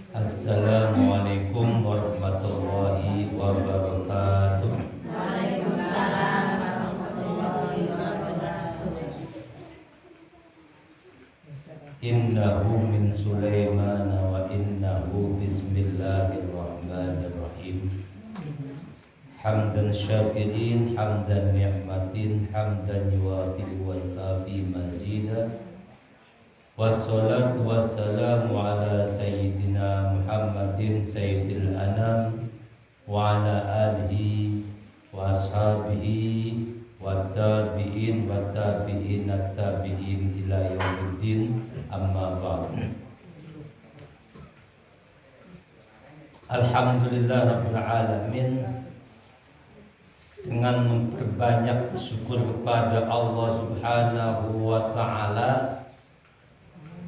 Assalamualaikum warahmatullahi wabarakatuh. Waalaikumsalam warahmatullahi wabarakatuh. Innahu min Sulaiman wa innahu bismillahirrahmanirrahim. Hamdan syakirin, hamdan ni'matin, hamdan yuwafi wa kafi mazidah. Wassalatu wassalamu ala sayyidina Muhammadin sayyidil anam wa ala alihi wa ashabihi wa tabi'in wa tabi'in at-tabi'in ila yaumiddin, amma ba'd. Alhamdulillah rabbil alamin. Dengan memperbanyak syukur kepada Allah Subhanahu wa ta'ala,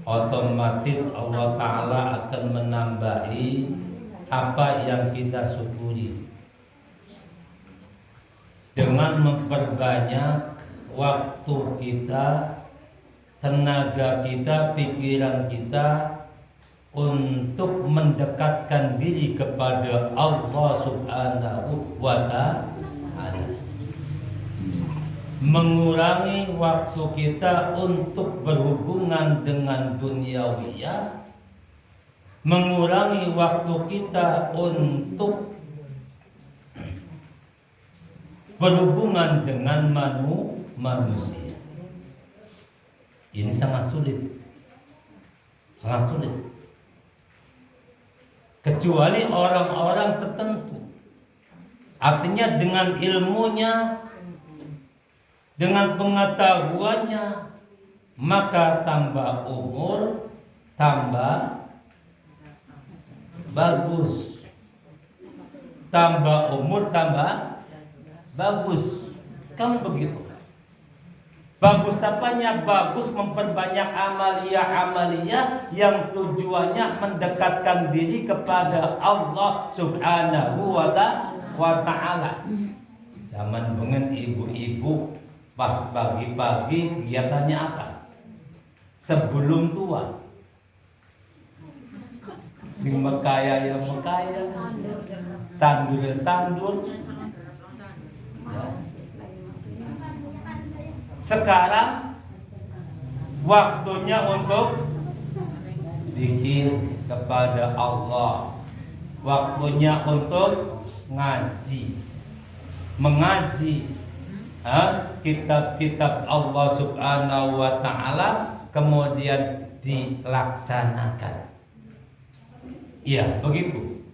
otomatis Allah Ta'ala akan menambahi apa yang kita syukuri. Dengan memperbanyak waktu kita, tenaga kita, pikiran kita untuk mendekatkan diri kepada Allah Subhanahu wa Ta'ala, mengurangi waktu kita untuk berhubungan dengan duniawiyah, mengurangi waktu kita untuk berhubungan dengan manusia. Ini sangat sulit, sangat sulit. Kecuali orang-orang tertentu. Artinya dengan ilmunya, dengan pengetahuannya, maka tambah umur, tambah bagus. Tambah umur, tambah bagus. Kan begitu. Bagus apanya? Bagus memperbanyak amaliyah yang tujuannya mendekatkan diri kepada Allah Subhanahu wa Ta'ala. Zaman dengan ibu-ibu pas pagi-pagi kegiatannya apa? Sebelum tua, sing mekaya ya mekaya, tandur ya tandur. Ya. Sekarang waktunya untuk zikir kepada Allah, waktunya untuk ngaji, mengaji kitab-kitab Allah Subhanahu wa Ta'ala, kemudian dilaksanakan. Ya, begitu.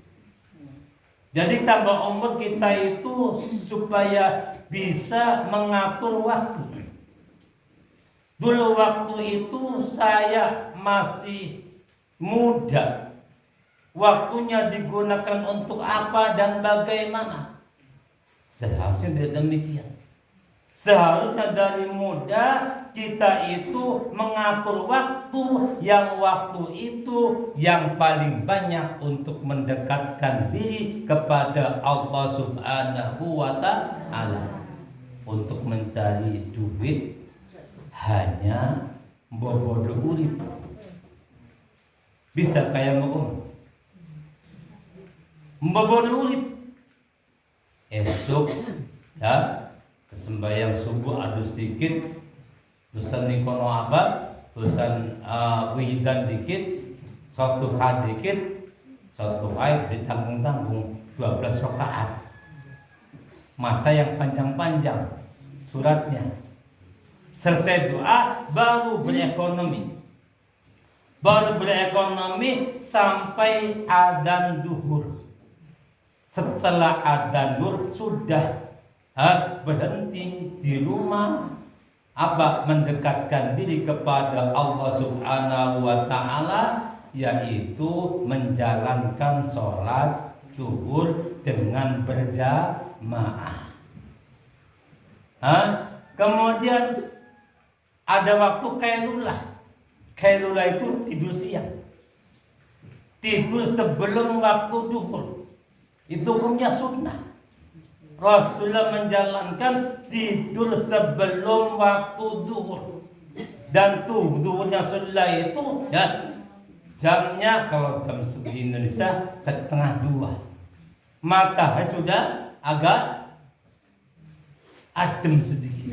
Jadi tambah umur kita itu supaya bisa mengatur waktu. Dulu waktu itu saya masih muda. Waktunya digunakan untuk apa dan bagaimana? Seharusnya tidak demikian. Seharusnya dari muda kita itu mengatur waktu yang itu yang paling banyak untuk mendekatkan diri kepada Allah Subhanahu wa Ta'ala. Untuk mencari duit hanya bobodo urip. Bisa kayak mau bobodo urip. Esok ya sembahyang subuh adu sedikit, tulisan nikono abad, tulisan wijidan dikit, satu had dikit, satu ayat ditanggung-tanggung 12 rakaat. Maca yang panjang-panjang suratnya. Selesai doa baru berekonomi. Baru berekonomi sampai adzan duhur. Setelah adzan duhur sudah berhenti di rumah, mendekatkan diri kepada Allah Subhanahu wa Ta'ala, yaitu menjalankan sholat zuhur dengan berjamaah. Kemudian ada waktu kailulah. Kailulah itu tidur siang, tidur sebelum waktu zuhur. Itu hukumnya sunnah. Rasulullah menjalankan tidur sebelum waktu zuhur. Dan zuhurnya Rasulullah itu Jamnya kalau jam di Indonesia 1:30. Matahari sudah agak adem sedikit.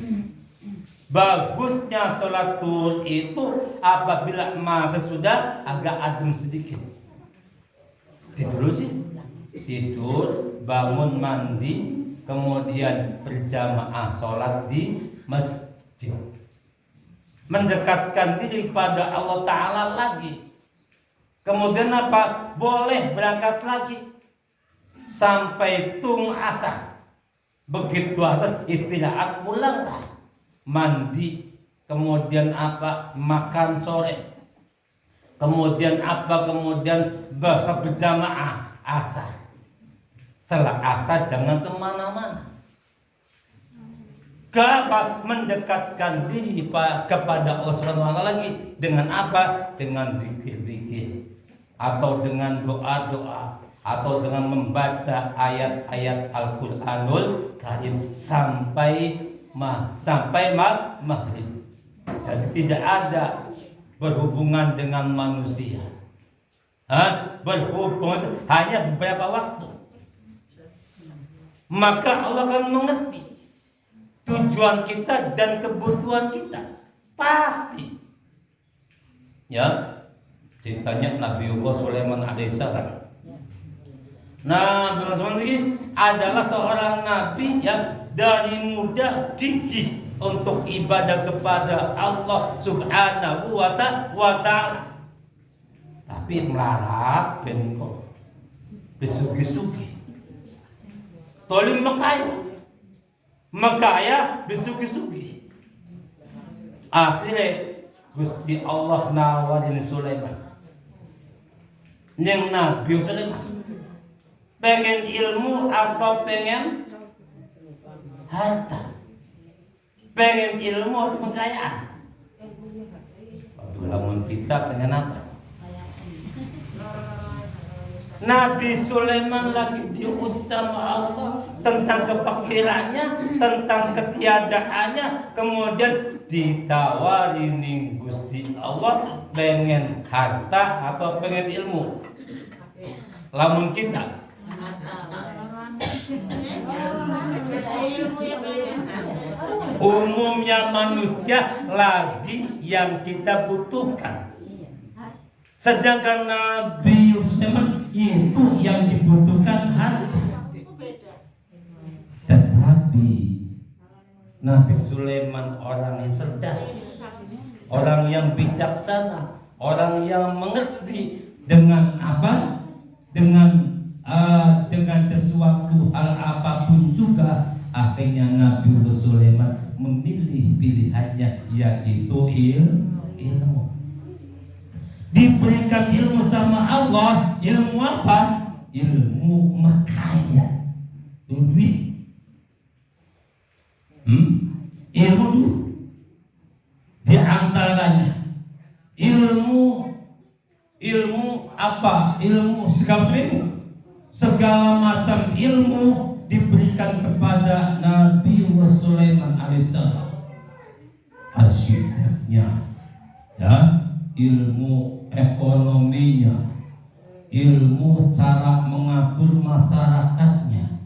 Bagusnya sholat duhur itu apabila matahari sudah agak adem sedikit. Tidur sih, tidur, bangun mandi, kemudian berjamaah sholat di masjid, mendekatkan diri pada Allah Ta'ala lagi. Kemudian apa? Boleh berangkat lagi sampai tung asar. Begitu asar istirahat, pulanglah, mandi, kemudian apa? Makan sore, kemudian apa? Kemudian berjamaah asar. Setelah asar jangan kemana-mana. Kenapa? Mendekatkan diri kepada Allah Subhanahu wa Ta'ala lagi dengan apa? Dengan zikir-zikir, atau dengan doa-doa, atau dengan membaca ayat-ayat Al-Qur'anul Karim sampai maghrib. Jadi tidak ada berhubungan dengan manusia. Berhubungan hanya beberapa waktu. Maka Allah akan mengerti tujuan kita dan kebutuhan kita. Pasti. Ya. Ditanya Nabiullah Sulaiman alaihissalam. Nabi Sulaiman ini adalah seorang nabi yang dari muda gigih untuk ibadah kepada Allah Subhanahu wa Ta'ala. Tapi melarat beningko. Besugi-sugi. Tolong makaya besugi-sugi. Akhirnya Gusti Allah nawarin Sulaiman. Yang Nabi Sulaiman pengen ilmu atau pengen harta? Pengen ilmu atau kekayaan? Lamun kita pengen apa? Nabi Sulaiman lagi diuji sama Allah tentang kefakirannya, tentang ketiadaannya, kemudian ditawarin Gusti Allah pengen harta atau pengen ilmu. Lamun kita umumnya manusia lagi yang kita butuhkan. Sedangkan Nabi Sulaiman itu yang dibutuhkan harta. Tetapi Nabi Sulaiman orang yang cerdas, orang yang bijaksana, orang yang mengerti dengan apa? Dengan sesuatu hal apapun juga. Akhirnya Nabi Sulaiman memilih pilihannya, yaitu ilmu. Diberikan ilmu sama Allah. Ilmu apa? Ilmu makaya, duit. Ilmu duit. Di antaranya ilmu apa? Ilmu segala macam ilmu diberikan kepada Nabi Sulaiman alaihissalam. Arsiteknya, ya, ilmu ekonominya, ilmu cara mengatur masyarakatnya,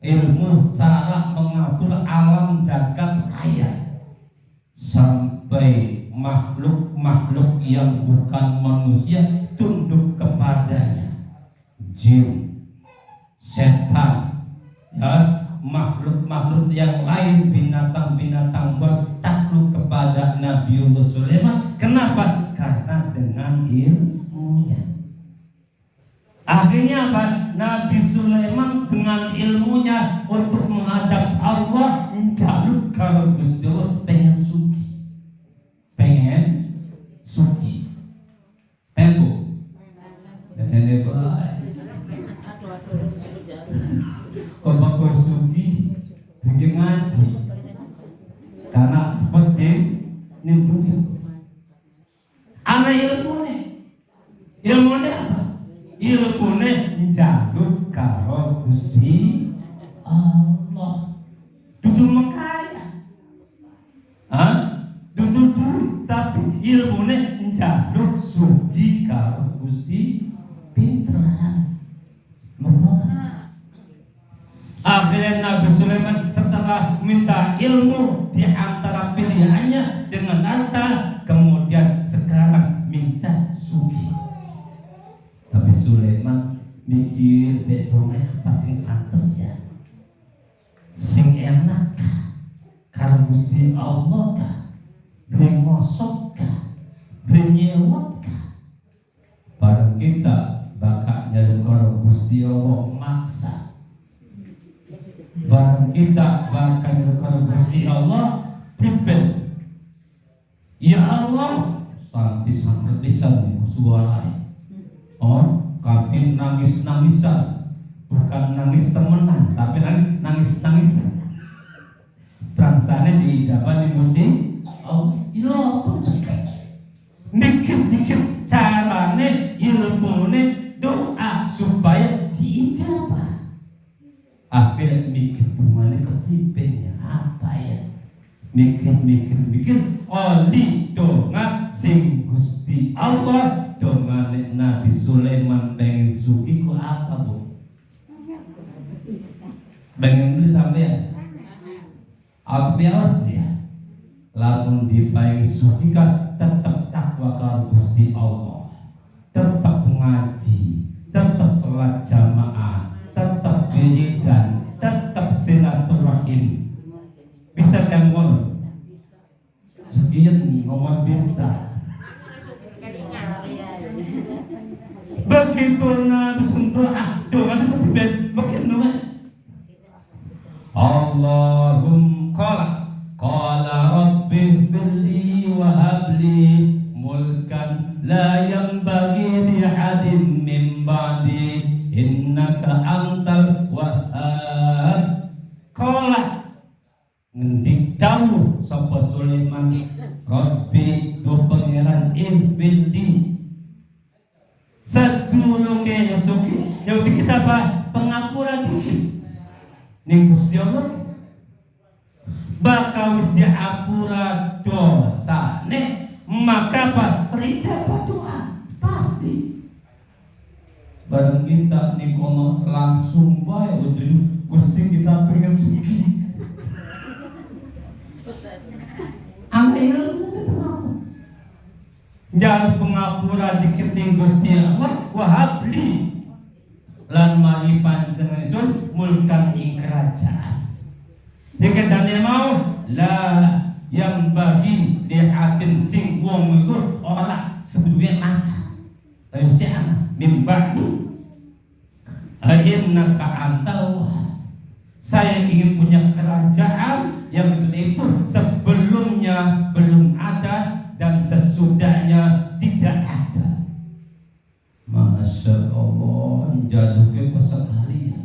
ilmu cara mengatur alam jagat raya, sampai makhluk-makhluk yang bukan manusia tunduk kepadanya. Jin, setan, ya, makhluk-makhluk yang lain, binatang-binatang buat takluk kepada Nabi Sulaiman. Kenapa? Karena dengan ilmunya. Akhirnya apa? Nabi Sulaiman dengan ilmunya untuk menghadap Allah menjaluk kalau Gusti Allah pengen sugi, tempo, nenek baik, bapak sugi, pengen ngaji, karena penting nimbuhin. Anak ilmunya apa? Ilmunya njaluk karo Gusti Allah. Dudu makaya, dudu duit, tapi ilmunya njaluk sugi karo Sulaiman mikir bedongnya apa sing pantes ya, sing enak karo Gusti Allah kah, bengosok kah, benyewot kah. Bareng kita bakal nyari karo Gusti Allah maksa. Bareng kita bakal nyari karo Gusti Allah pripet. Ya Allah, santi pisan suaranya. Oh, kabin nangis-nangisan. Bukan nangis temenan, tapi nangis-nangisan. Prangsane diijabah di Gusti Allah. Ilo dikit-dikit carane ilmune doa supaya diijabah. Akhirnya mikir bagaimana kepimpinnya apa ya? Mikir oli donga sing Gusti Allah dongane Nabi Sulaiman pengen suki ku apa bu? Pengen beli sampean? Apa biasa dia? Lamun dipaing suki kan tetap takwa karo Gusti Allah, tetap ngaji, tetap sholat jamaah, tetap wiridan, tetap silaturahim. Bisa kan ngomong? Sekian ngomong bisa. Begitu Nabi sentuh doa itu makin doa. Allahumma qala rabbi firli wa habli mulkan la yanbaghi li ahadin min ba'di innaka antal wahhab. Qala ngendik dawuh sapa Sulaiman, Rabbi do pangeran infildi sadurunge suki yang kita apa pengapuran dikit ning Gusti Allah bakal wis diapura dosane, maka apa terijabah doa pasti. Bareng kita ning kono langsung bae ujug Gusti kita pengen suki. Jangan pengapura dikit ning Gusti Allah wahabli lan mari panjenengan mulkan ing kerajaan. Diketane mau la yang bagi dihatin sing wong iku ora seduwe maka. Ayo si anak mimbaki ayyannaka antal. Saya ingin punya kerajaan yang itu sebelumnya belum ada dan sesudahnya tidak ada. Masya Allah, jaduknya sekali ya.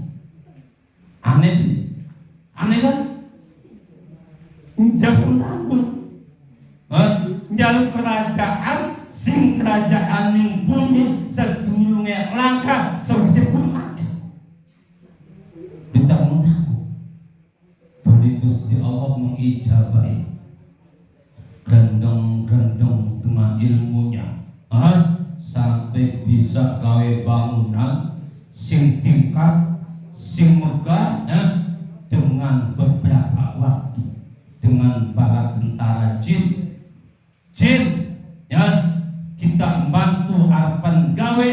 Aneh kan? Jangan takut. Jaluk kerajaan, sing kerajaan yang bumi sedulungnya langka sewise pun ada. Kita menanggung. Beli Gusti Allah mengijabai. Gendong-gendong dengan ilmunya, sampai bisa gawe bangunan sing tingkat, sing megah, dengan beberapa waktu, dengan para tentara jin, ya kita bantu akan gawe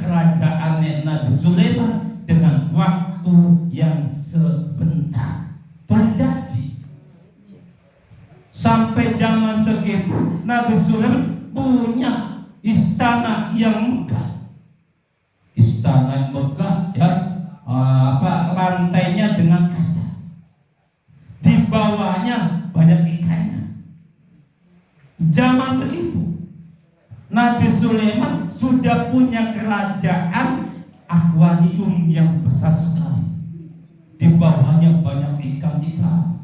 kerajaan Nabi Sulaiman dengan waktu yang sebentar terjadi. Sampai zaman segitu Nabi Sulaiman punya istana yang megah. Istana yang megah ya, lantainya dengan kaca. Di bawahnya banyak ikannya. Zaman segitu Nabi Sulaiman sudah punya kerajaan akuarium yang besar sekali. Di bawahnya banyak ikan-ikan.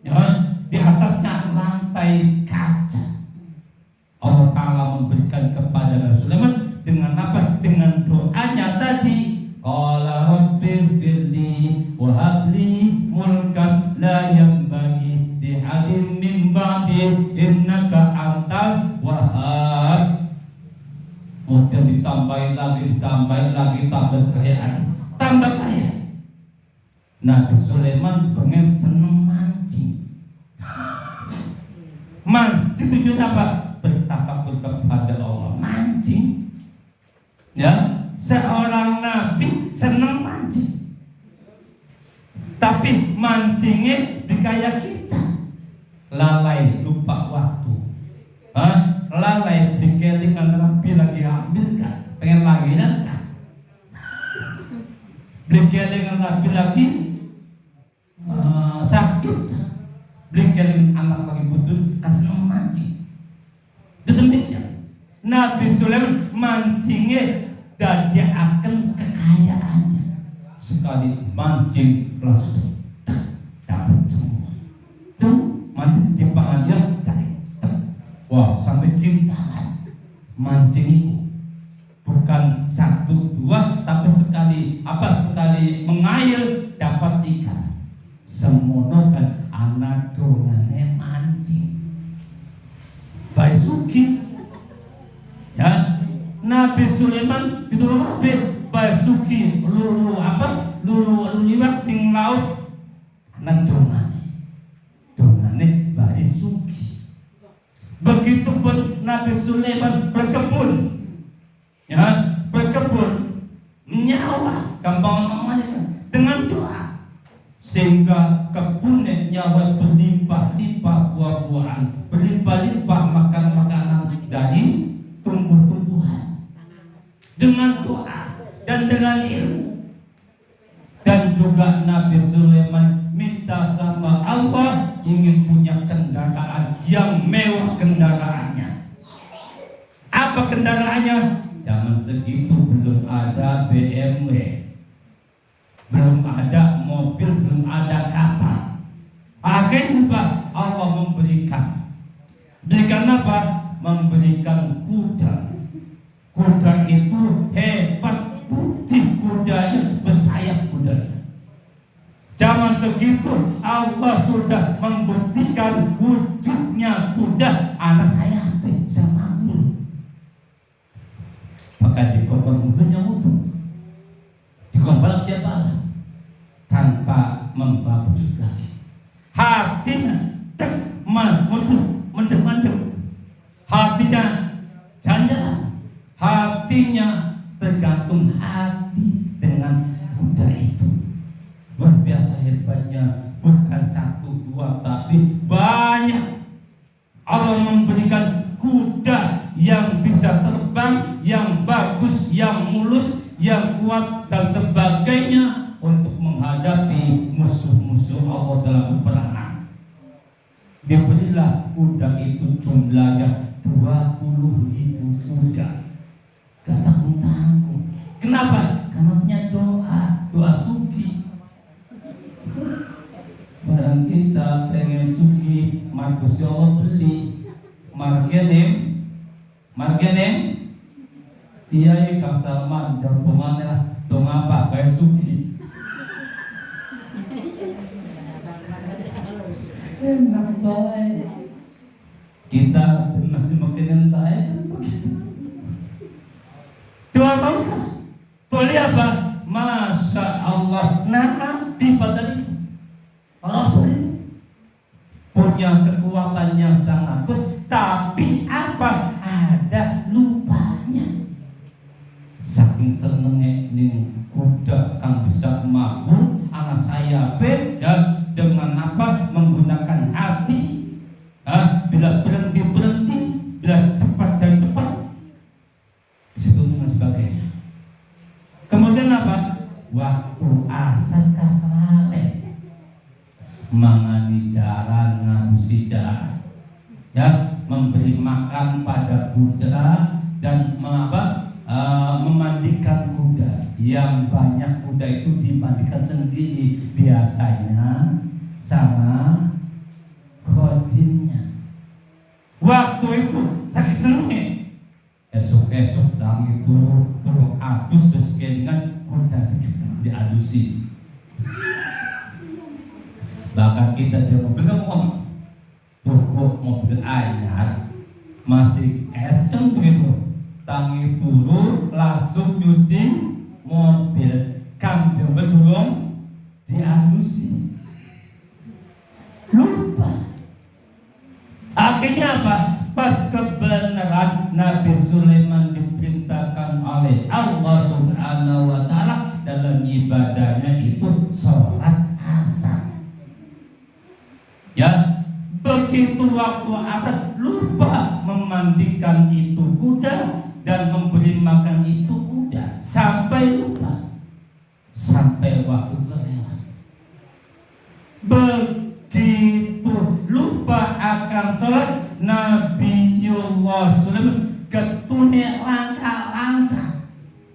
Ya, di atasnya lantai kaca. Allah Ta'ala memberikan kepada Nabi Sulaiman dengan apa? Dengan doanya tadi. Qala rabbi firli wa habli mulkan la yanbaghi li ahadin min ba'di innaka antal wahhab. Kemudian ditambahin lagi, tambah kaya. Nabi Sulaiman pengen seneng mancing. Mancing tujuan apa? Bertafakur kepada Allah. Mancing, ya, seorang nabi senang mancing. Tapi mancingnya di kayak kita. Lalai lupa waktu. Lalai dikelingan rapi lagi ambil kan. Pengen lagi kan. Dikelingan rapi lagi sakit. Dikelingan anak lagi butuh kasih mancing. Demikian. Nabi Sulaiman mancingnya dan dia akan kekayaannya. Sekali mancing langsung dapat semua. Tuh mancing di pengadilan tarik. Wah sampai kintalan mancing itu. Bukan 1, 2 tapi sekali mengail dapat ikan. Semono kan anak dongane mancing. Baik suki. Ya, Nabi Sulaiman itu basuki lulu liwat ting laut anak dongane bayi suki. Begitupun Nabi Sulaiman berkebun, ya nyawa gampang namanya dengan doa sehingga kebunnya nyawa berlimpah-limpah buah-buahan, berlimpah-limpah makanan dari tumbuh-tumbuhan dengan doa dan dengan ilmu. Dan juga Nabi Sulaiman minta sama Allah ingin punya kendaraan yang mewah kendaraannya. Apa kendaraannya? Zaman segitu belum ada BMW, belum ada mobil, belum ada kapal. Akhirnya Allah memberikan apa? Memberikan kuda. Kuda itu hebat, putih kudanya, bersayap kudanya. Zaman segitu Allah sudah membuktikan wujudnya kuda. Anak saya hampir bisa mampu. Maka dikorban wudhunya wudhu, dikorban dia bala tanpa membabut lagi. Hatinya mendem, hatinya jalan, hatinya tergantung hati dengan kuda itu. Luar biasa hebatnya, bukan 1, 2 tapi banyak. Allah memberikan kuda yang bisa terbang, yang bagus, yang mulus, yang kuat dan sebagainya untuk menghadapi musuh-musuh Allah dalam peperangan. Diberilah kuda itu jumlahnya 20.000 kuda. Gak tanggung-tanggung. Kenapa? Karena punya doa suci. Barang kita pengen suci, Markus Allah beli marketing. Iya Kang Salman, dorpongannya lah, dong apa kayak suci. Enak banget. Kita masih makin baik kan begitu. Doa mau kan? Boleh apa? Masya Allah, nanti pada itu Rasul punya kekuatan yang sangat kuat, tapi apa? Ada lupanya. Saking senengnya nih kuda kang bisa mabuk, anak saya beda dengan apa? Menggunakan hati. Bila berhenti, bila cepat dan cepat, situ dan sebagainya. Kemudian apa? Waktu asal kalalek mangani jalan, ngabusi jalan, ya, memberi makan pada kuda dan memandikan kuda. Yang banyak kuda itu dimandikan sendiri, biasanya sama khodimnya. Waktu itu sakit senengnya. Esok-esok tangi turun adus dengan kuda diadusi. Bahkan kita di mobil ngomong toko mobil anyar masih esken begitu, tangi turun langsung cuci mobil, kang belum diadusi. Lupa. Akhirnya apa? Pas kebenaran Nabi Sulaiman diberi diperintahkan oleh Allah Subhanahu wa Ta'ala dalam ibadahnya itu sholat asar. Ya, begitu waktu asar lupa memandikan itu kuda dan memberi makan itu kuda sampai lupa, sampai waktu terlewat. Begitu lupa akan sholat, Nabiullah Sulaiman ketune langkah-langkah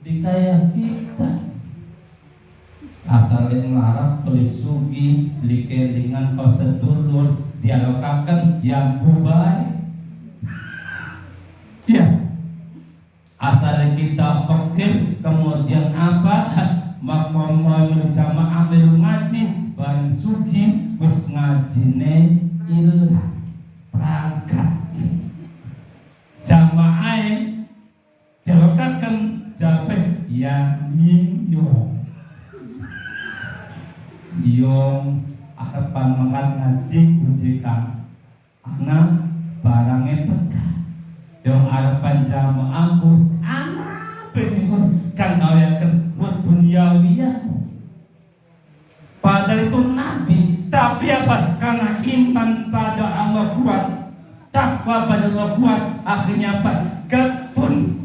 di kayak kita. Asalnya ngelarang tulis sugi likelingan kau sedulur dialokakan yang bubai. Ya, asalnya kita fakir kemudian apa? Makomoy jamaah melu ngaji bareng sugi wis ngajine ilang perangkat jamaah dialokakan jape yang minyo yung arepan makan ngaji ujikan anak barangnya peka yung arepan jamaahku anak pengen kan ngayakan buat duniawiyaku. Padahal itu Nabi, tapi apa? Karena iman pada Allah kuat, takwa pada Allah kuat, akhirnya apa? Ketun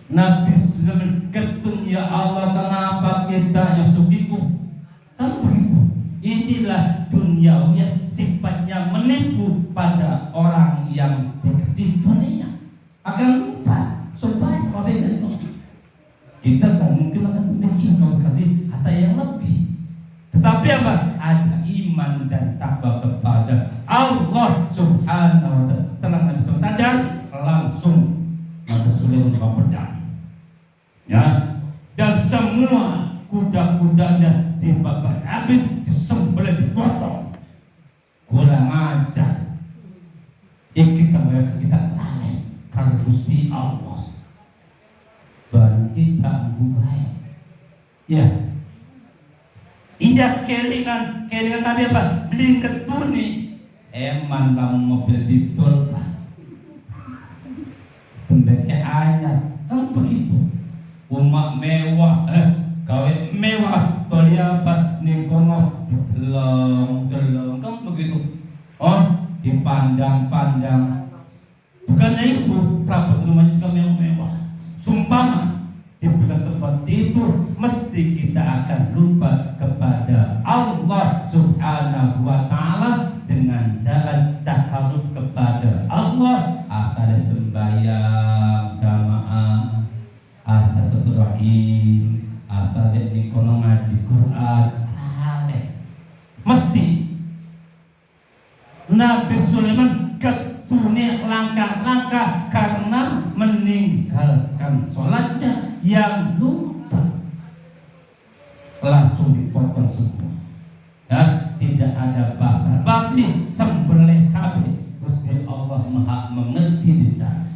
Nabi Sulaiman ketun, ya Allah kenapa kita yang sugiku? Kan begitu. Inilah duniawiya, sifatnya menipu pada orang yang dikasih dunia akan lupa supaya sama beda itu. Kita kan mungkin akan memikir kalau kasih harta yang lebih, tetapi apa? Ada iman dan takwa kepada Allah Subhanahu wa Ta'ala. Setelah Nabi SAW sadar, langsung Nabi Sulaiman bawa pedang, ya, dan semua kuda-kudanya dibakar habis, disembelih, dipotong. Kurang ajar. Kita lalai karena Gusti Allah. Baru kita mulai. Ya. Iya kelingan tadi apa? Beli ketuni. Eman kamu mobil ditolak. Pendeknya ayat. Kan begitu. Rumah mewah, gawe mewah, toli apa? Ningkono delong, kan begitu. Oh, dipandang-pandang. Bukannya itu, prapat rumahnya juga mewah. Sumpah dibilang seperti itu, mesti kita akan lupa kepada Allah Subhanahu wa Ta'ala dengan jalan takarub kepada Allah. Asal sembahyang jamaah, asal silaturahim, asal di kono ngaji Quran, mesti Nabi Sulaiman ketune langkah-langkah karena meninggalkan sholatnya yang lupa, langsung dipotong semua. Ya, tidak ada basa-basi, sembelih kabeh. Gusti Allah Maha mengerti di sana.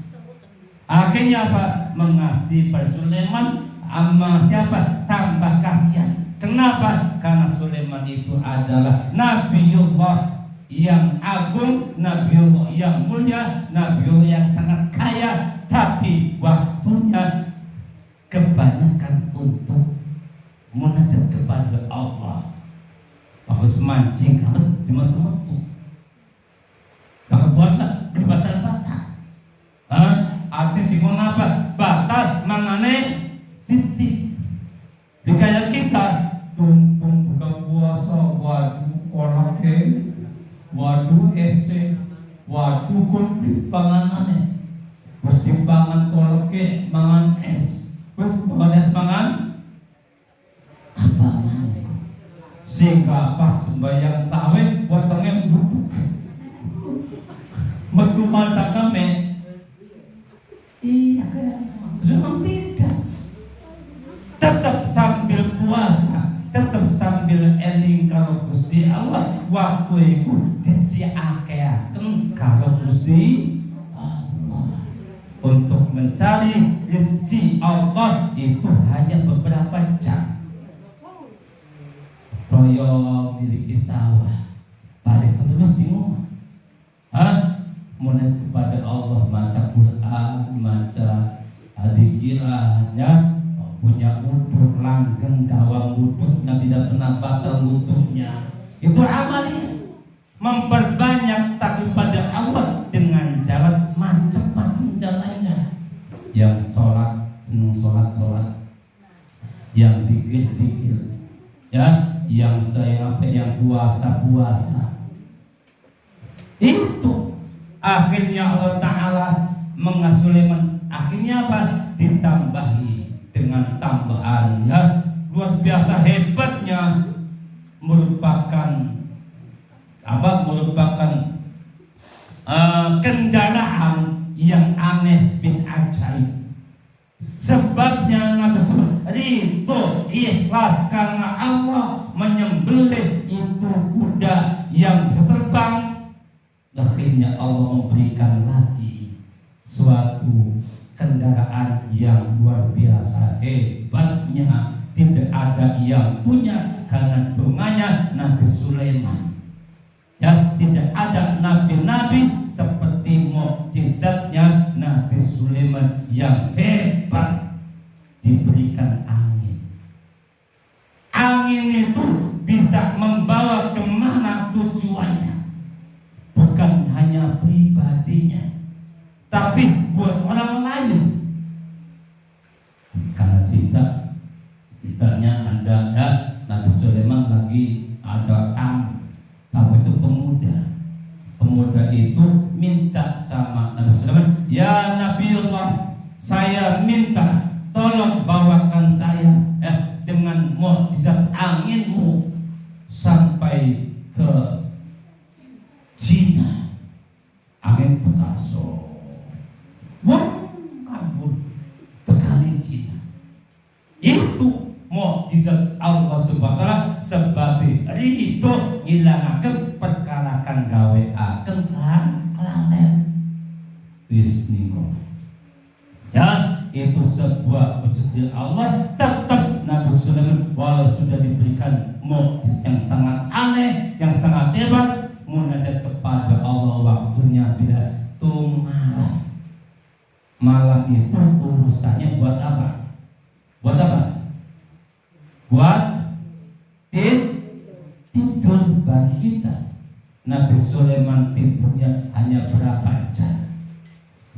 Akhirnya apa? Mengasihi pada Sulaiman, amma siapa? Tambah kasihan. Kenapa? Karena Sulaiman itu adalah Nabiullah yang agung, Nabiullah yang mulia, Nabiullah yang sangat kaya, tapi waktunya kebanyakan untuk munajat kepada Allah. Harus mancing kalau di matu-matu, kalau puasa berbatal-batal. Artinya di mana apa? Batal mangane siti. Dikaya kita tumpung buka puasa, waduh kolake, waduh ese, waduh kumplit panganane. Terus timbangan kolake, mangan es. Terus mangan es mangan apa mangan? Sehingga pas sembahyang tarawih potongnya duduk. Metu mata kami. Iya kan, memang beda. Tetap sambil puasa, tetap sambil eling karo Gusti Allah. Waktu itu disiakeaken karo Gusti Allah. Untuk mencari rezeki Allah itu hanya beberapa jam. Royo miliki sawah, balik terus bingung. Munajat kepada Allah, baca Quran, baca pikiran, ya, punya wudhu langgeng dawang wudhunya, tidak pernah batal wudhunya. Itu amalnya. Memperbanyak takut pada Allah dengan jalan macam-macam jalannya. Yang sholat senang sholat, yang pikir, ya, yang puasa. Itu akhirnya Allah Ta'ala Sulaiman akhirnya apa? Ditambahi dengan tambahan, ya, luar biasa hebatnya, merupakan kendaraan yang aneh bin ajaib. Sebabnya Nabi itu ikhlas karena Allah menyembelih itu kuda yang bisa terbang. Akhirnya Allah memberikan lagi suatu kendaraan yang luar biasa hebatnya, tidak ada yang punya karena donganya Nabi Sulaiman. Ya, tidak ada nabi-nabi seperti mukjizatnya Nabi Sulaiman yang hebat, diberikan angin. Angin itu bisa membawa kemana tujuannya, bukan hanya pribadinya, tapi buat orang lain. Karena ceritanya ada, ya, Nabi Sulaiman lagi ada tamu itu pemuda itu minta sama Nabi Sulaiman, ya Nabi Allah, saya minta tolong bawakan saya dengan mukjizat anginmu sampai ke Cina. Angin Picasso, kabur tekani Cina. Itu mukjizat Allah Subhanahu wa taala, sebab itu ngilangaken perkara kang gaweaken kelanen wis niku. Ya, itu sebuah mukjizat Allah. Tetap Nabi Sulaiman walau sudah diberikan mukjizat yang sangat aneh, yang sangat hebat, munajat kepada Allah waktunya bila malam. Malam itu urusannya buat apa? Buat apa? Buat tidur bagi kita. Nabi Sulaiman tidurnya hanya berapa jam,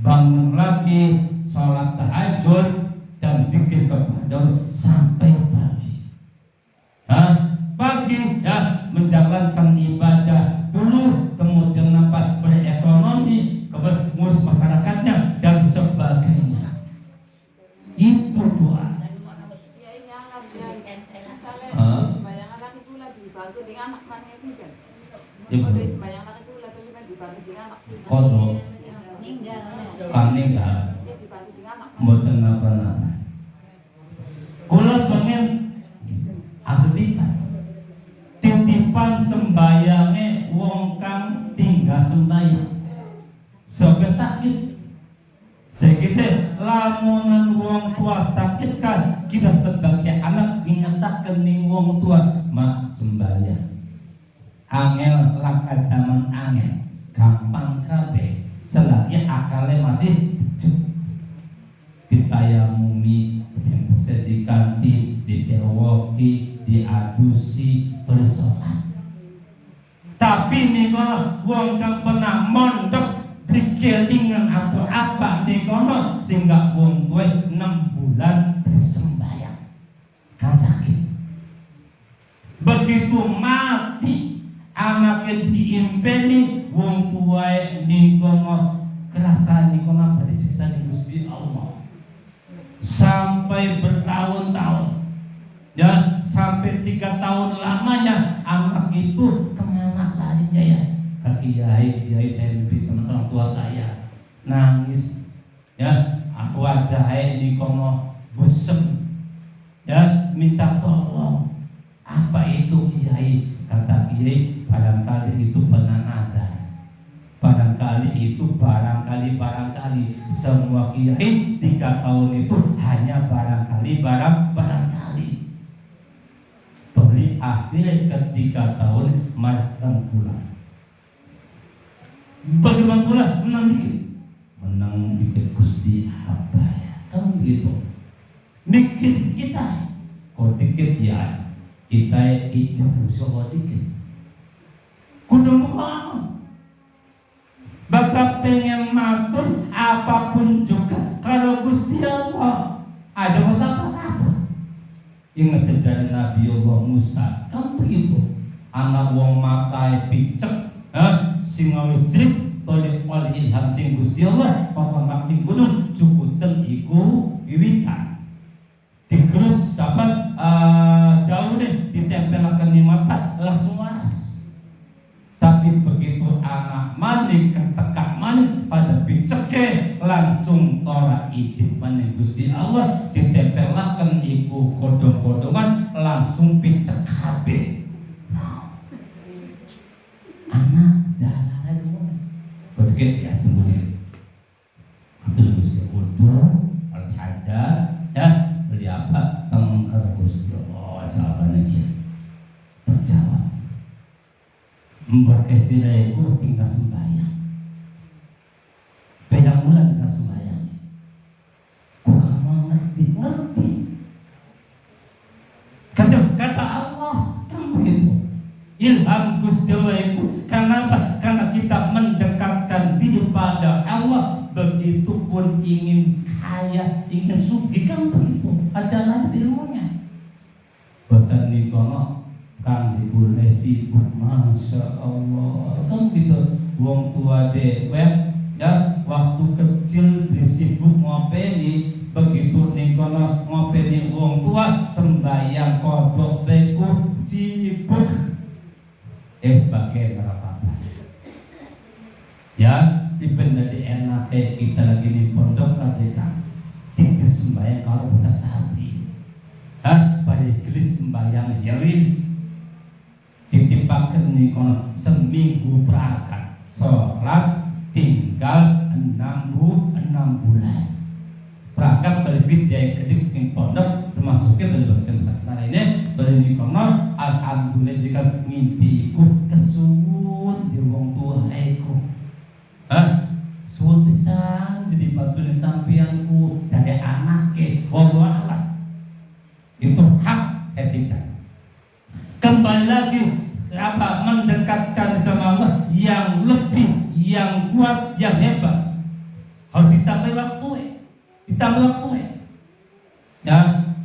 bangun lagi, sholat tahajud dan bikin kepada sampai pagi. Pagi, ya, menjalankan ibadah dulu, kemudian berekonomi, kemudian ngurus masyarakatnya dan sebagainya. Itu doa. Sembahyang anak itu lagi dibantu dengan anak mana itu kan? Kalau sembahyang anak itu lagi dibantu dengan anak itu. Kodok Meninggal. Dia dibantu dengan anak. mboten napa-napa. Kula pengen aslikan titipan sembayange wong kang tinggal sembayang. Sampai sakit. Jadi lamunan wong tua sakit kan, kita sebagai anak ingataken ning wong tua mak sembahyang. Angel langkah zaman angel, gampang kabeh selagi akalnya masih ditayamumi, yang bisa diganti, dicewoki, diadusi, bersolat. Tapi nih kalau wong kang pernah mondok dikelingan atau apa nih kono sehingga wong gue 6 bulan bersembahyang kan sakit. Begitu mati anaknya diimpeni wong tua nih kono kerasa nih kono apa disiksa di Gusti Allah sampai bertahun-tahun, ya, sampai 3 tahun lamanya anak itu kemana larinya ya? Kiai saya lebih teman-teman tua saya nangis, ya, aku wajahnya di kono busem, ya, minta tolong. Apa itu Kiai? Kata Kiai, barangkali itu benar ada, barangkali semua Kiai 3 tahun itu hanya barangkali. Toli akhirnya ketika tahun matang pulang. Bagaimana pula menang dikit Gusti apa ya kan gitu. ijin usaha dikit. Kudu mohon. Bakal pengen matur apapun juga kalau Gusti Allah ada apa-apa. Ingat dari Nabi Allah Musa, kan begitu. Anak wong matai picek, singa wicik, oleh ilham sing Gusti Allah, maka makni gunung cukuten iku wiwitan. Digerus dapat daunnya ditempelkan di mata langsung waras. Tapi begitu anak manik ketekak manik pada biceke langsung ora izin manik Gusti Allah ditempelkan iku kodong-kodongan langsung picek kabeh. Anak jalanan semua. Begitu ya tunggu dulu. Betul Gusti udah oleh hajat ya beli apa tengker Gusti Allah jawabannya gitu. Terjawab. Mbak Kesira itu tinggal sembahyang. Pedang bulan tinggal sembahyang. Kok kamu ngerti? Kata Allah kan begitu. Ilham Gusti Allah itu kenapa? Karena kita mendekatkan diri pada Allah. Begitupun ingin kaya, ingin sugih kan begitu. Ajaran ilmunya. Bosan di kono kang dibule sibuk, masya Allah kan gitu. Wong tua dewek ya waktu kecil disibuk ngopeni, begitu nih kono ngopeni wong tua sembahyang kodok beku sibuk sebagai apa ya dipendadi enak kita lagi di pondok aja kita sembahyang kalau kita sehari pada gelis sembahyang ya wis ditimpakan nih kono seminggu berangkat sholat tinggal 6 bulan berangkat balik dari ketik di pondok termasuknya balik sekarang ini balik di kono alhamdulillah jika mimpi ikut kesun di wong tua aku suun pisan jadi batu di sampianku dari anaknya wallahu a'lam itu hak saya tidak. Kembali lagi apa mendekatkan sama Allah yang lebih, yang kuat, yang hebat. Harus ditambah waktu, ya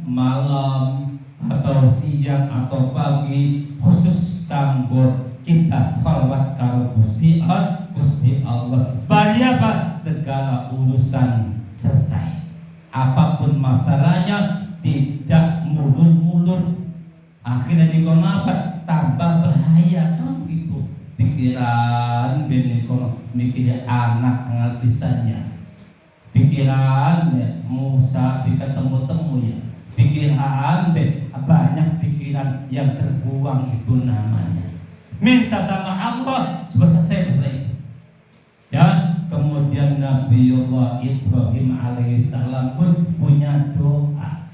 malam atau siang atau pagi khusus kanggo kita khalwat karo Gusti Allah. Bari apa? Segala urusan selesai. Apapun masalahnya tidak mulur-mulur. Akhirnya dikono apa? Tambah bahaya kan gitu. Pikiran bene kono mikir anak ngalpisannya. Pikiran Musa ketemu ya. Pikiran banyak pikiran yang terbuang itu namanya. Minta sama Allah supaya selesai. Ya, kemudian Nabiullah Ibrahim alaihissalam pun punya doa.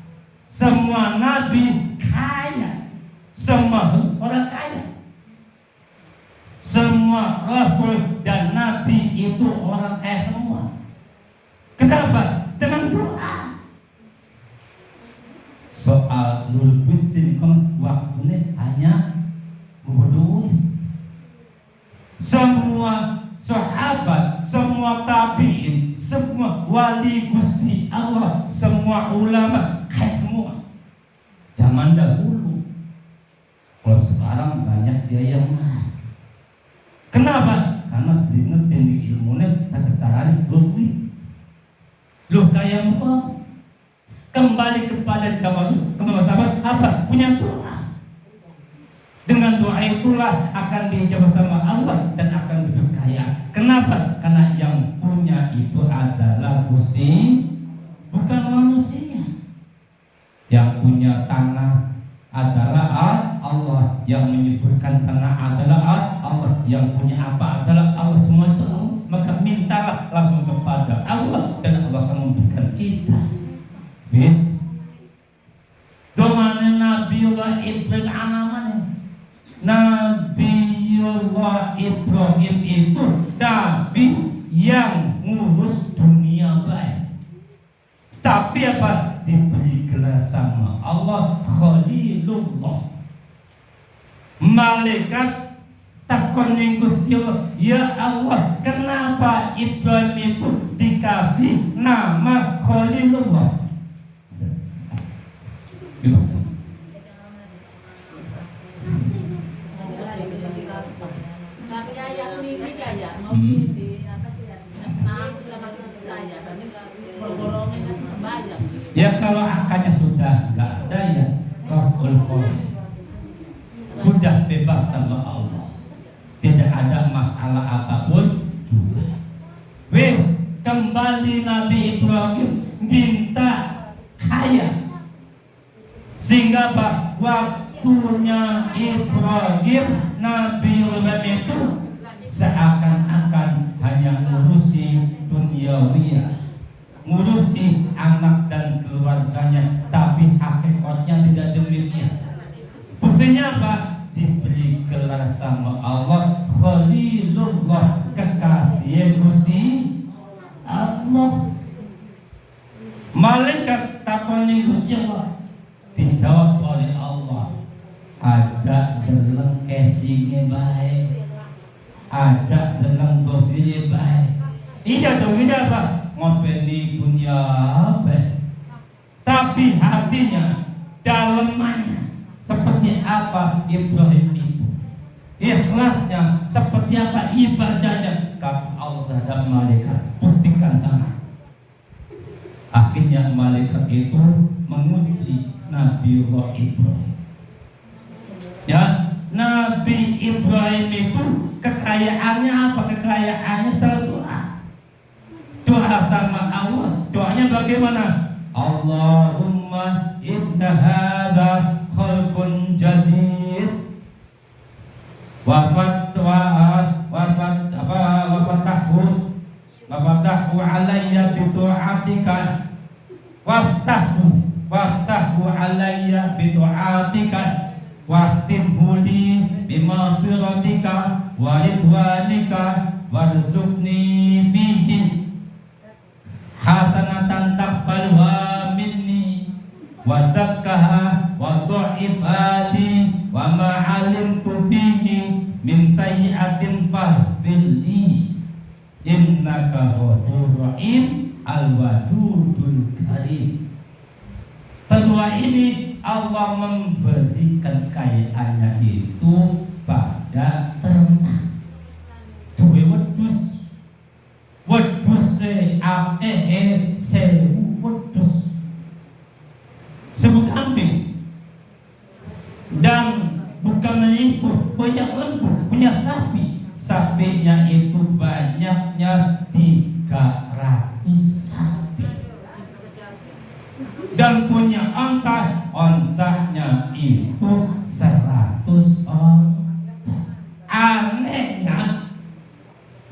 Semua nabi kaya, semua orang kaya, semua rasul dan nabi itu orang kaya semua. Kenapa? Dengan doa. Soal lulubit silikon waktunya hanya membodohi. Semua sahabat, semua tabi'in, semua wali Gusti Allah, semua ulama kaya semua. Zaman dahulu. Kalau sekarang banyak dia yang marah. Kenapa? Karena diingetin di ilmunya tata caranya lebih. Loh kayak apa? Kembali kepada zaman sahabat apa? Punya doa. Dengan doa itulah akan dijawab sama Allah dan akan hidup kaya. Kenapa? Karena yang punya itu adalah Gusti, bukan manusia. Yang punya tanah adalah Allah, yang menyuburkan tanah adalah Allah, yang punya apa adalah Allah, semua itu Allah. Maka mintalah langsung kepada Allah dan Allah akan memberikan kita. Bis domane Nabiullah Ibrahim anamane. Nabiullah Ibrahim itu nabi yang ngurus dunia baik. Tapi apa? Diberi gelar sama Allah Khalilullah. Malaikat takon ning Gusti Allah, ya Allah, kenapa Ibrahim itu dikasih nama Khalilullah? Gimana? Tapi ayat ini kayak mau di apa sih ya? Nah, sama saya, tapi bergolongnya kan sembahyang. Ya kalau angkanya sudah nggak ada ya raful qalam, sudah bebas sama Allah, tidak ada masalah apapun juga. Wes kembali Nabi Ibrahim minta kaya, sehingga waktunya Ibrahim, Nabi Ibrahim itu seakan-akan hanya ngurusi duniawiyah, ngurusi anak dan keluarganya, tapi hakikatnya tidak demikian. Buktinya apa? Diberi gelar sama Allah Khalilullah, kekasih Gusti Allah. Malaikat takoni Gusti Allah, dijawab oleh Allah, ajak deleng casingnya baik, ajak deleng bobile baik. Iya dong, ini apa? Ngopeni dunia apa? Tapi hatinya, dalemannya seperti apa Ibrahim itu? Ikhlasnya seperti apa ibadahnya? Kata Allah terhadap malaikat, buktikan sana. Akhirnya malaikat itu menguji Nabi Ibrahim. Ya, Nabi Ibrahim itu kekayaannya apa? Kekayaannya selalu doa sama Allah. Doanya bagaimana? Allahumma inna hadza khalqun jadid wa fatahu alayya bi du'atika waftahu alayya bi du'atika wahtimhu li bi maghfiratika wa ridwanika warzuqni fihi hasanatan taqbalha minni wa zakkaha wa du'ifha li wa ma 'alimtu fihi min sayyi'atin faghfirli innaka ghafurur rahim al-wadudul karim. Kedua ini Allah memberikan kekayaannya itu pada ternak. Duwe wedhus, wedhus sewu wedhus, sewu kambing, dan bukan hanya itu, banyak lembu, punya sapi. Sapinya itu banyaknya 300 sapi, dan punya onta, ontanya itu 100 onta. Anehnya,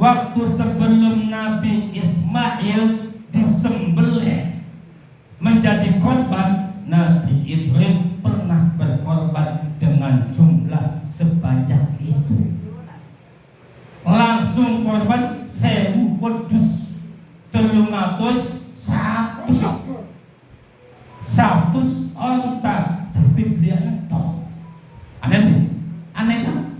waktu sebelum Nabi Ismail disembelih menjadi korban, Nabi Ibrahim pernah berkorban dengan jumlah sebanyak itu. Langsung korban 1000 wedhus, 300 sapi, 100 onta, tapi dia entok. Aneh kan?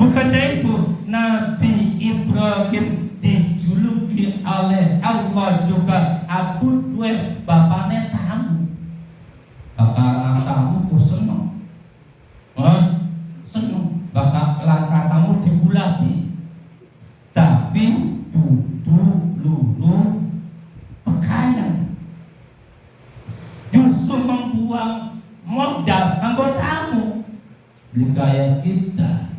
Bukannya itu Nabi Ibrahim dijuluki oleh Allah juga Abu Duwe, bapaknya tamu. Bakal tamu ku seneng, seneng. Bakal langkah tamu digulati, tapi dudu lulu pekanan, justru membuang modal anggotamu. Beli kayak kita,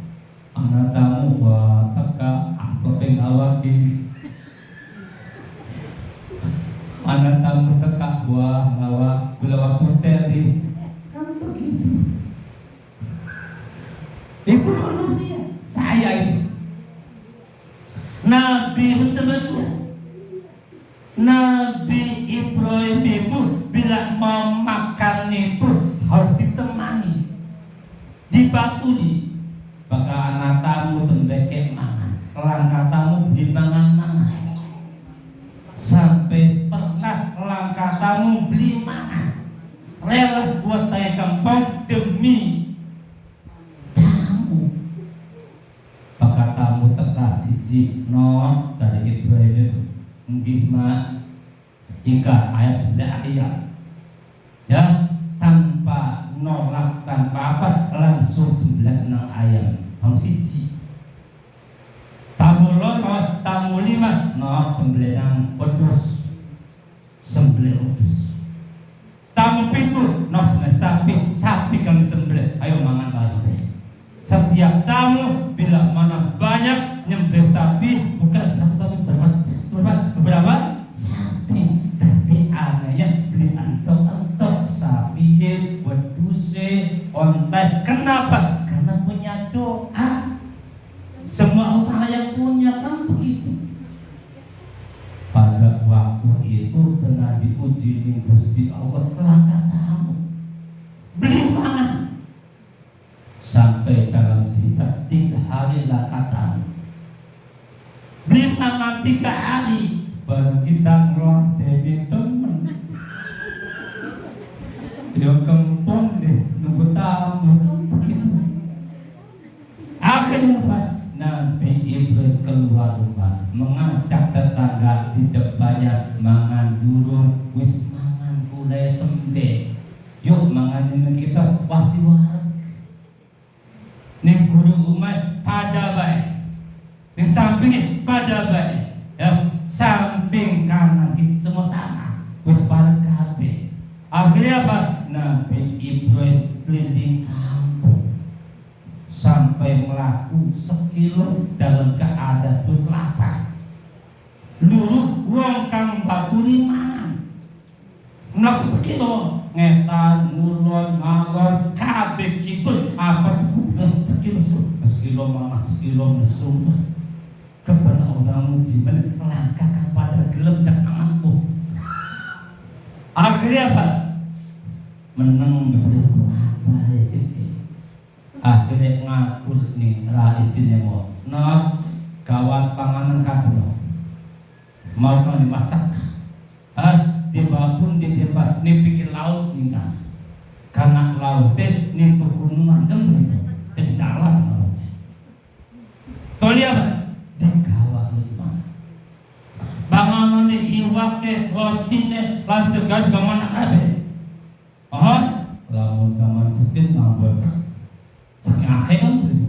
anak tamu wah teka angkopeng awaki, anak tamu teka wah ngawa gula puteri, kan begitu. Itu manusia, saya itu Nabi betul-betul. Nabi Ibrahim itu bila mau makan itu harus ditemani, dibatuli. Bakal anak tamu tembeke mangan, langkah tamu di mangan-mangan, sampai pernah langkah tamu beli mangan, rela buat tanya kampung demi hingga ayat 9 ayat ya, tanpa nolak, tanpa apa, langsung 96 ayat siji. Tamu loro, tamu 5 no 9 pedus 9 udus. Tamu 7 no 9 sapi kami sembelih, ayo mangan lagi. Setiap tamu bila mana banyak nyembelih sapi, bukan satu tapi berapa sapi, tapi anaknya beli antok sapi, weduse, ontai. Kenapa? Karena punya doa. Semua orang yang punya kan begitu. Pada waktu itu pernah diuji ning Gusti Allah, langkah tamu beli mangan sampai dalam cerita 3 hari langkah tamu beli mangan 3 hari baru kita ngelonteni temen dia kempong deh nunggu tamu kan begitu. Akhirnya Pak Nabi Ibrahim keluar rumah, mengajak tetangga di depannya, mangan dulu, wis mangan kulai tempe, yuk mangan ini kita wasi warak. Nih guru umat pada baik, nih sampingnya pada baik, ya samping kanan kita semua sama, wis warak kabeh. Akhirnya apa? Nabi Ibrahim keliling kampung sampai melaku 1 kilo dalam keadaan lapar. Dulu wong kang baturi mangan melaku 1 kilo ngetan, ngulon, ngalon, kabeh gitu apa itu 1 kilo mana 1 kilo mesum kepada orang muslimin langkah kepada gelem cak anganku. Akhirnya apa? Menang berlaku apa itu? Akhirnya ngaku nih isinya mau gawat panganan kabel mau kan dimasak di bawah pun di tempat nih pikir laut nih kan karena laut nih pegunungan kan begitu di dalam lautnya toli apa di kawat rumah bangunan nih iwak roti nih langsung kan kemana kabel lamun zaman sepit ngambek akhirnya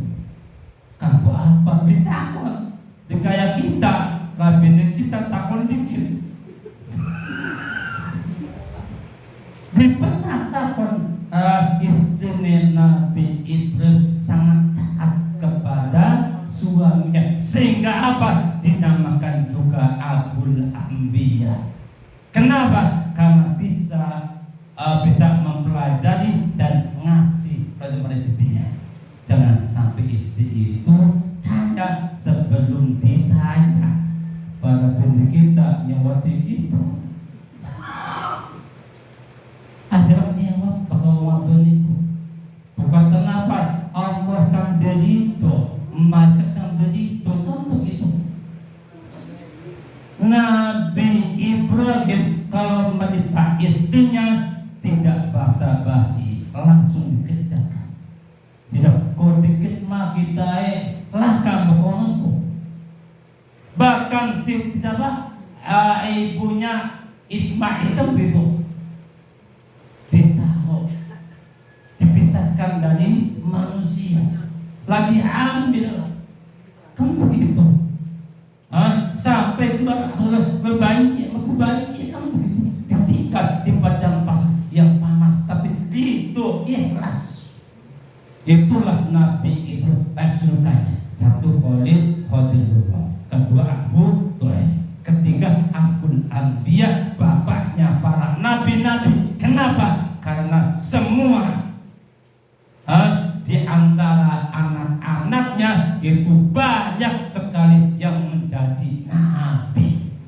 kan apa ditakon dikaya kita kabinet kita takon dikit pernah takon istri Nabi Ibrahim sangat taat kepada suaminya sehingga apa dinamakan juga Abul Anbiya. Kenapa? Karena bisa mempelajari dan ngasih pada istrinya. Jangan sampai istri itu tanya sebelum ditanya. Para pemilik kita nyewati itu ajaran jawab kalau waktu itu bukan kenapa Allah kan derito maka kan derito kan begitu. Nabi Ibrahim kalau menimpa istrinya tidak basa-basi langsung dikerjakan. Tidak kau dikit mah kita langkah bohongku. Bahkan siapa ibunya Ismail itu begitu ditaruh dipisahkan dari manusia lagi ambil kan begitu sampai keluar berbayi kan begitu ketika di padang pasir yang panas tapi itu ikhlas. Itulah Nabi Ibrahim julukannya. Satu Khalilullah, kedua Abu Thalib, ketiga Abul Anbiya, bapaknya para nabi-nabi. Kenapa? Karena semua di antara anak-anaknya itu banyak sekali yang menjadi nabi.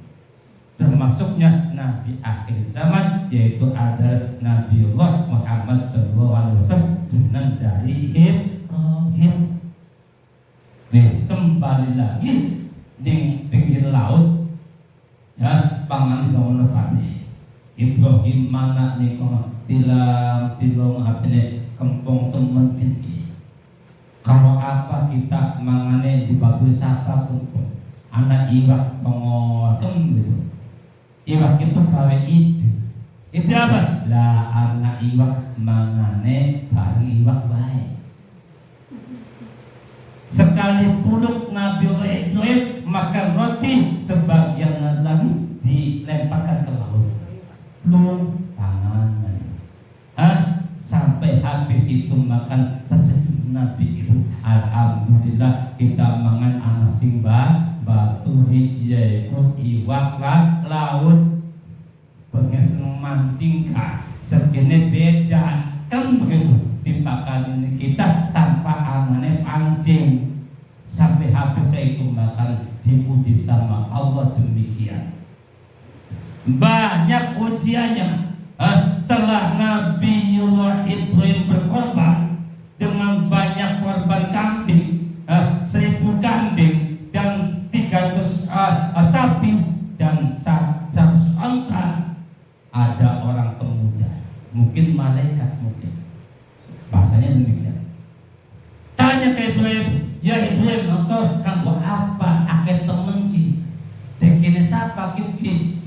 Termasuknya nabi akhir zaman, yaitu ada Nabiullah Muhammad SAW dengan dari Ibrahim. Kembali lagi di pinggir laut ya pangan dono kami Ibrahim mana nih tilang hatinya kempong teman kita. Kalau apa kita mangane di bagus sapa kumpul anak iwak pengotem gitu. Iwak itu gawe ide. Itu apa? Lah anak iwak mangane bareng iwak baik. Sekali pulut Nabi Ibrahim makan roti, sebagian lagi dilemparkan ke laut. Belum tangan. Sampai habis itu makan tersenyum Nabi Ibrahim. Alhamdulillah kita mangan anak simba batu yaitu iwak laut. Pengen seneng mancing kah? Segini beda kan begitu. Dimakan ini kita tanpa angannya pancing sampai habis itu makan dipuji sama Allah demikian. Banyak ujiannya. Setelah Nabiullah Ibrahim berkorban dengan banyak korban kambing, 1000 kambing dan 300 sapi dan 100 onta. Ada orang pemuda, mungkin malaikat mungkin. Bahasanya demikian. Tanya ke Ibrahim, ya Ibrahim, engkau kanggo apa? Akeh temen ki. Dekene sapa ki?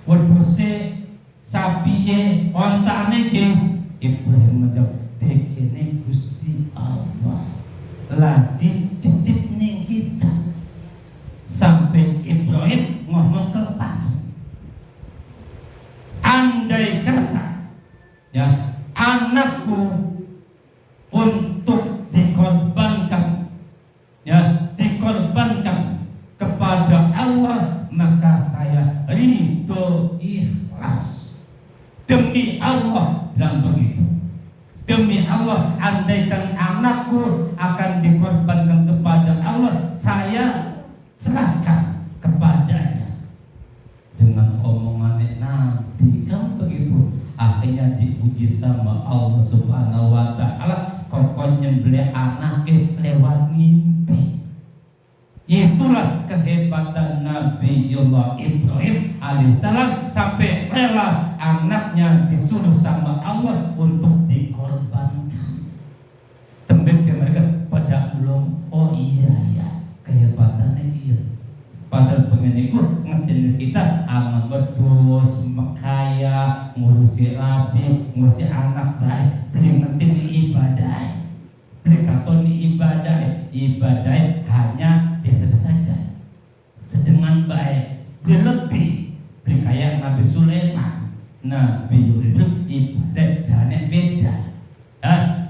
Wedhuse, sapiye, ontane ki. Ibrahim menjawab, dekene Gusti Allah. Lagi titip ning kita. Sampai Ibrahim ngomong kelepas. Andai kata ya anakku untuk dikorbankan kepada Allah, maka saya ridho ikhlas demi Allah. Dan begitu demi Allah, andaikan anakku akan dikorbankan kepada Allah, saya serahkan kepadanya. Dengan omongan Nabi kan begitu, akhirnya diuji sama Allah Subhanahu wa Ta'ala. Kokon nyembelih anaknya lewat mimpi. Itulah kehebatan Nabiullah Ibrahim alaihissalam, sampai rela anaknya disuruh sama Allah untuk dikorbankan. Tembik ke mereka pada ulung, oh iya kehebatannya iya. Padahal pengen ikut ngertiin kita aman berdus, makaya, ngurusi rabi, ngurusi anak baik, beli ngertiin ibadah, beli katon ibadah hanya biasa saja, sedengan baik, beli lebih, beli kayak Nabi Sulaiman, Nabi Ibrahim ibadah jangan beda,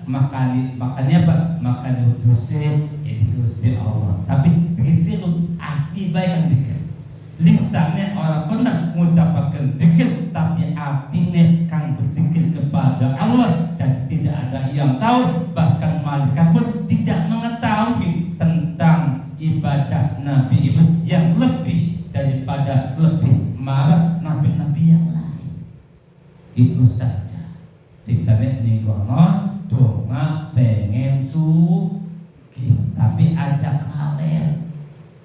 makannya apa? Makan berdusnya, itu di Allah, tapi begitu api baik yang dikir. Lisannya orang pernah mengucapkan dikir, tapi apinya kang berzikir kepada Allah dan tidak ada yang tahu, bahkan malaikat pun tidak mengetahui tentang ibadah Nabi Ibrahim yang lebih daripada lebih marah nabi-nabi yang lain. Itu saja. Sikane nikono donga pengen sugi, tapi ajak halal.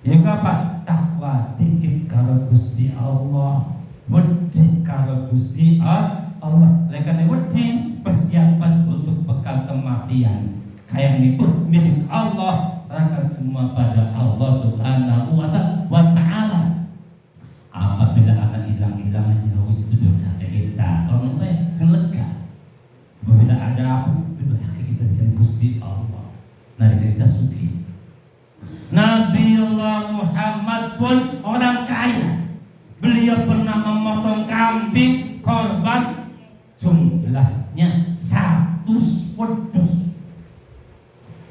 Ya apa? Takwa dikit kalau Gusti Allah, wedi kalau Gusti Allah. Lekane wedi persiapan untuk bekal kematian. Kayak itu milik Allah, serahkan semua pada Allah Subhanahu wa Ta'ala. Apabila anak hilang-hilangan harus itu dosa kita. Kalau enggak lega. Apabila ada apa itu kita dengan Gusti Allah. Nah, kita suki. Nabiullah Muhammad pun orang kaya. Beliau pernah memotong kambing korban, jumlahnya 100 wedhus.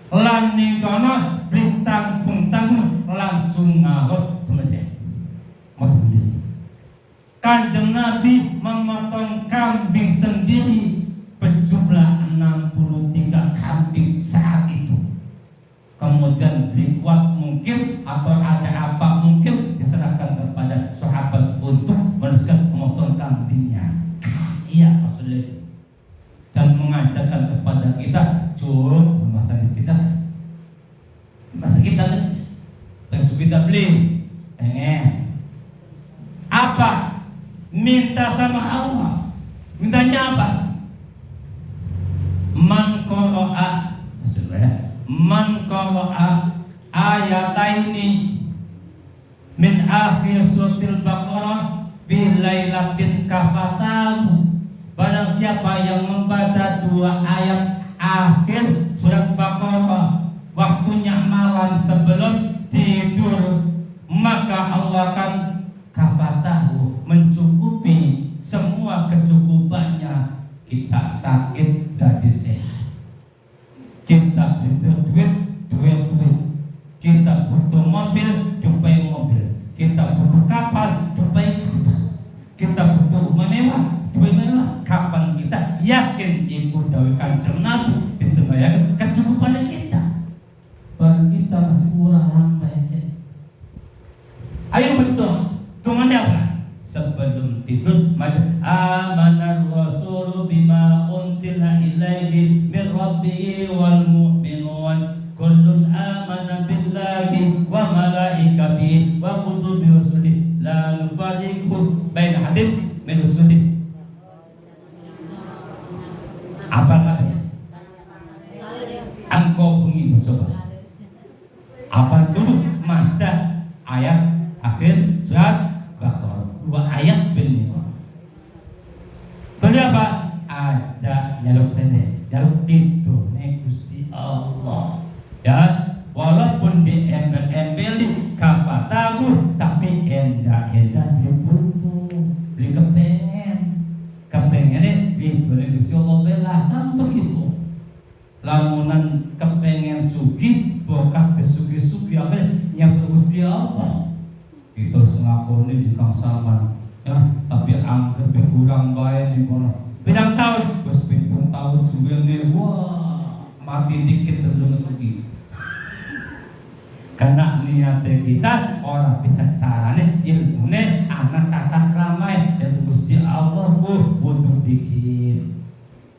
Lan nikono beli tanggung-tanggung langsung ngarep semenjak. Kanjeng Nabi memotong kambing sendiri berjumlah 63 kambing saat itu. Kemudian berikuat mungkin atau ada apa mungkin diserahkan kepada sahabat untuk meneruskan memotong kambingnya. Iya maksudnya itu. Dan mengajarkan kepada kita, jom masa kita langsung kita beli apa? Minta sama Allah. Mintanya apa? Man qara'a ayataini min akhir suratil Baqarah fi lailatin kafatahu. Barang siapa yang membaca 2 ayat akhir surat Baqarah waktunya malam sebelum tidur, maka Allah akan kafatahu, mencukupi semua kecukupannya. Kita sakit jadi sehat, kita butuh duit. Kita butuh mobil, jumpai mobil. Kita butuh kapal, jumpai kapal. Kita butuh rumah mewah, jumpai mewah. Kapan kita yakin itu dari Kanjeng Nabi disembahyang kecukupan kita? Baru kita masih kurang sampai. Ayo betul, dengan apa? Sebelum tidur macam amanar rasul bima unsila ilaihi min rabbihi wal mu'minun kullun amana billahi wa malaikatihi wa kutubihi wa rusulihi la nufarriqu baina ahadin min rusulihi. Apa katanya? Engkau bunyi coba. Apa dulu maca ayat akhir surat Baqarah 2 ayat benih. Tadi apa? Aja jaluk nenek, jaluk tidur nek Gusti Allah. Ya, walaupun di embel-embel di kafatahu, tapi endah-endah dibutuh, beli kepengen itu Gusti Allah bela kan begitu. Lamunan kepengen sugih, bokah kesugi-sugi apa yang Gusti Allah. Kita ngakoni di Kang Saman, ya, tapi anggap kurang baik di kono. Bidang tahun, bos pitung tahun suwene, wah mati dikit sebelum sugi. Karena niat kita orang bisa carane ilmune anak tata keramai dan Gusti Allah ku butuh dikit.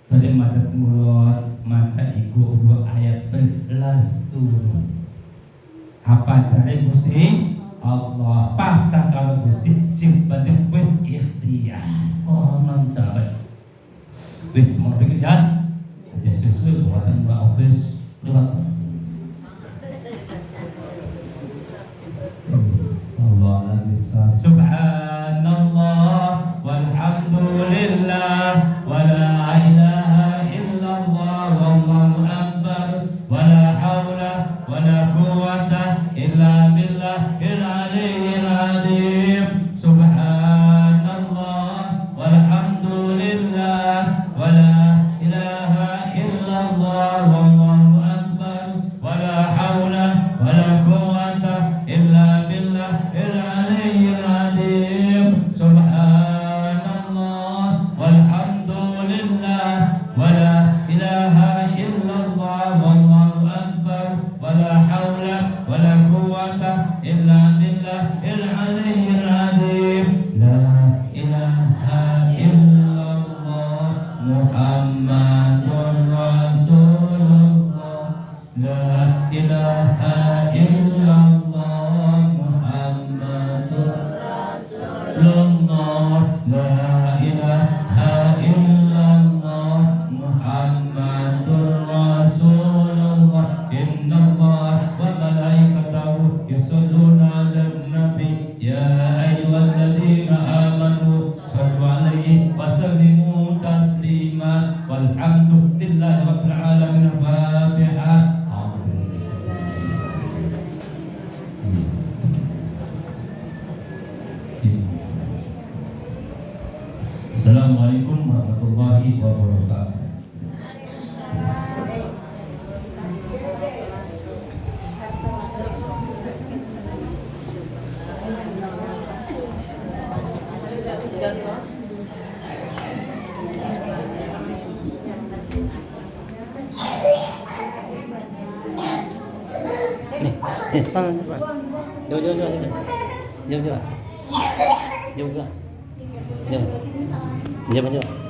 Tadi madep mulut maca iku 2 ayat belas tuh. Apa dari Gusti Allah pasang kalau Gusti simpen wis ikhtiar. Oh mencari wis mau bikin ya sesuai buatan Mbak Obes lewat Allah bisa. Subhanallah walhamdulillah wala ilaha illallah wallahu akbar wala haula wala quwwata illa billahil aliyyil azim. Subhanallah walhamdulillah wala ilaha illallah wallahu akbar wala haula wala quwwata illa billahil aliyyil azim. Subhanallah walhamdulillah wala ilaha illallah wallahu akbar wala haula wala quwwata illa billahil aliyyil azim. La ilaha illallah Muhammadur Rasulullah. La ilaha illallah Muhammadur Rasulullah. La ilaha illallah Muhammadur Rasulullah. Innallaha wa malaikatahu yusholluna 'alan nabi ya ayyuhalladzina amanu shallu 'alaihi wa sallimu taslima. Walhamdulillahi rabbil alamin. Al-Fatihah. Assalamualaikum warahmatullahi wabarakatuh. Cepat. Jom.